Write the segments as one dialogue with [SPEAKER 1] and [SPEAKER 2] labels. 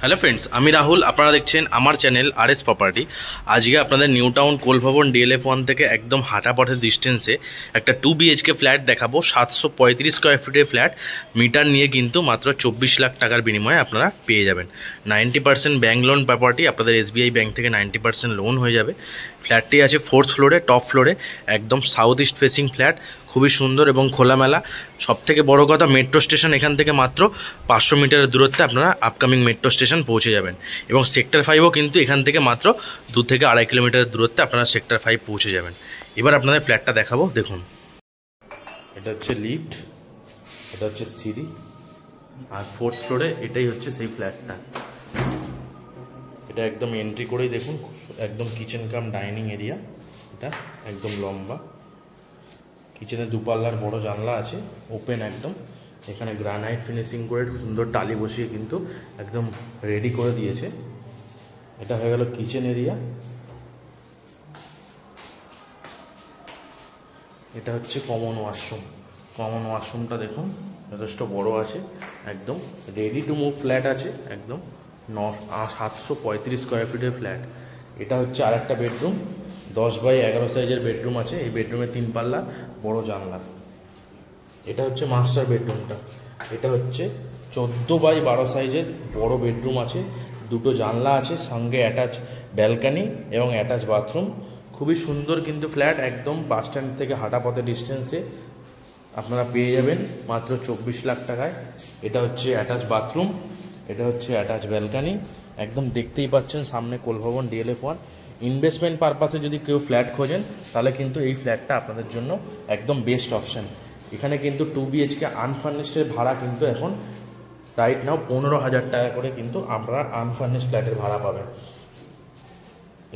[SPEAKER 1] Hello friends, আমি রাহুল। আপনারা দেখছেন আমার চ্যানেল RS প্রপার্টি। আজকে আপনাদের নিউ টাউন কোলভবন DLF1 থেকে একদম হাঁটা পথের ডিস্টেন্সে একটা 2 BHK ফ্ল্যাট দেখাবো। 735 স্কোয়ার ফিটের ফ্ল্যাট, মিটার নিয়ে কিন্তু মাত্র 24 লাখ টাকার বিনিময়ে আপনারা পেয়ে যাবেন। 90% ব্যাঙ্ক লোন প্রপার্টি, আপনাদের SBI ব্যাঙ্ক থেকে 90% লোন হয়ে যাবে। ফ্ল্যাটটি আছে 4th ফ্লোরে, টপ ফ্লোরে, একদম সাউথ ইস্ট ফেসিং ফ্ল্যাট, খুবই সুন্দর এবং খোলামেলা। সবথেকে বড় কথা, মেট্রো স্টেশন এখান থেকে মাত্র 500 মিটারের দূরত্বে আপনারা আপকামিং মেট্রো স্টেশন পৌঁছে যাবেন। এবং সেক্টর 5ও কিন্তু এখান থেকে মাত্র 2 থেকে 2.5 কিলোমিটারের দূরত্বে আপনারা সেক্টর 5 পৌঁছে যাবেন। এবার আপনাদের ফ্ল্যাটটা দেখাবো, দেখুন। এটা হচ্ছে লিফট, এটা হচ্ছে সিঁড়ি, আর 4th ফ্লোরে এটাই হচ্ছে সেই ফ্ল্যাটটা। এটা একদম এন্ট্রি করেই দেখুন, একদম কিচেন কাম ডাইনিং এরিয়া। এটা একদম লম্বা, কিচেনে 2 পাল্লার বড় জানলা আছে, ওপেন একদম। এখানে গ্রানাইট ফিনিশিং করে সুন্দর টালি বসিয়ে কিন্তু একদম রেডি করে দিয়েছে। এটা হয়ে গেল কিচেন এরিয়া। এটা হচ্ছে কমন ওয়াশরুম। কমন ওয়াশরুমটা দেখুন, যথেষ্ট বড় আছে, একদম রেডি টু মুভ ফ্ল্যাট আছে, একদম 735 স্কোয়ার ফিটের ফ্ল্যাট। এটা হচ্ছে আরেকটা বেডরুম, 10x11 সাইজের বেডরুম আছে। এই বেডরুমে 3 পাল্লা বড় জানলা। এটা হচ্ছে মাস্টার বেডরুমটা। এটা হচ্ছে 14x12 সাইজের বড় বেডরুম আছে, 2টো জানলা আছে, সঙ্গে অ্যাটাচ ব্যালকানি এবং অ্যাটাচ বাথরুম। খুবই সুন্দর কিন্তু ফ্ল্যাট, একদম বাস স্ট্যান্ড থেকে হাঁটা পথে ডিস্টেন্সে আপনারা পেয়ে যাবেন মাত্র 24 লাখ টাকায়। এটা হচ্ছে অ্যাটাচ বাথরুম, এটা হচ্ছে অ্যাটাচ ব্যালকানি। একদম দেখতেই পাচ্ছেন সামনে কোলভবন DLF1। ইনভেস্টমেন্ট পারপাসে যদি কেউ ফ্ল্যাট খোঁজেন তাহলে কিন্তু এই ফ্ল্যাটটা আপনাদের জন্য একদম বেস্ট অপশান। এখানে কিন্তু 2 BHK আনফার্নিশডের ভাড়া কিন্তু এখন রাইট নাও 15,000 টাকা করে কিন্তু আমরা আনফার্নিশ ফ্ল্যাটের ভাড়া পাবেন।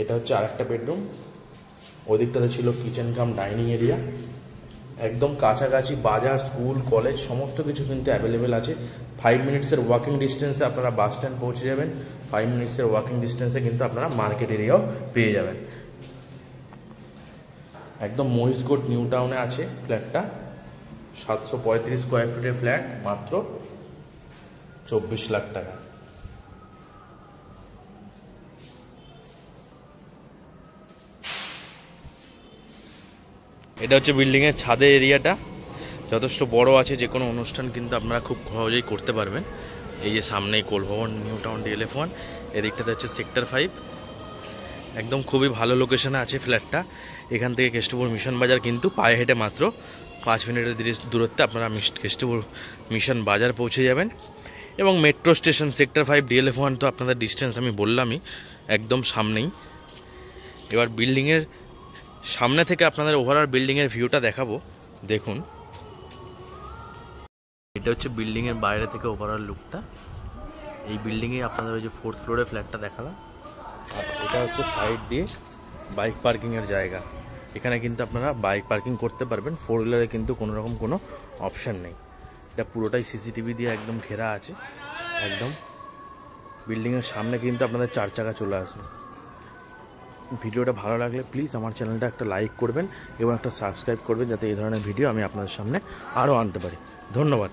[SPEAKER 1] এটা হচ্ছে আরেকটা বেডরুম, ওদিকটাতে ছিল কিচেন কাম ডাইনিং এরিয়া। একদম কাছাকাছি বাজার, স্কুল, কলেজ সমস্ত কিছু কিন্তু অ্যাভেলেবেল আছে। 5 মিনিটসের ওয়াকিং ডিস্টেন্সে আপনারা বাস স্ট্যান্ড পৌঁছে যাবেন। 5 মিনিটসের ওয়াকিং ডিস্টেন্সে কিন্তু আপনারা মার্কেট এরিয়াও পেয়ে যাবেন। একদম মহিষগড় নিউ টাউনে আছে ফ্ল্যাটটা। 735 স্কোয়ার ফিটের ফ্ল্যাট, মাত্র 24 লাখ টাকা। এটা হচ্ছে বিল্ডিংয়ের ছাদের এরিয়াটা, যথেষ্ট বড় আছে। যে কোনো অনুষ্ঠান কিন্তু আপনারা খুব সহজেই করতে পারবেন। এই যে সামনেই কোলভবন নিউ টাউন DLF1, এদিকটাতে হচ্ছে সেক্টর 5। একদম খুবই ভালো লোকেশনে আছে ফ্ল্যাটটা। এখান থেকে কেষ্টপুর মিশন বাজার কিন্তু পায়ে হেঁটে মাত্র 5 মিনিটের দূরত্বে আপনারা কেষ্টপুর মিশন বাজার পৌঁছে যাবেন। এবং মেট্রো স্টেশন সেক্টর 5 DLF1 তো আপনাদের ডিস্টেন্স আমি বললামই, একদম সামনেই। এবার বিল্ডিংয়ের সামনে থেকে আপনাদের ওভারঅল বিল্ডিংয়ের ভিউটা দেখাবো, দেখুন। এটা হচ্ছে বিল্ডিংয়ের বাইরে থেকে ওভারঅল লুকটা। এই বিল্ডিংয়ে আপনাদের ওই যে 4th ফ্লোরে ফ্ল্যাটটা দেখালাম, আর এটা হচ্ছে সাইড দিয়ে বাইক পার্কিংয়ের জায়গা। এখানে কিন্তু আপনারা বাইক পার্কিং করতে পারবেন। 4 হুইলারে কিন্তু কোনো রকম কোনো অপশান নেই। এটা পুরোটাই CCTV দিয়ে একদম ঘেরা আছে। একদম বিল্ডিংয়ের সামনে কিন্তু আপনাদের 4 চাকা চলে আসবে। ভিডিওটা ভালো লাগলে প্লিজ আমার চ্যানেলটা একটা লাইক করবেন এবং একটা সাবস্ক্রাইব করবেন, যাতে এই ধরনের ভিডিও আমি আপনাদের সামনে আরও আনতে পারি। ধন্যবাদ।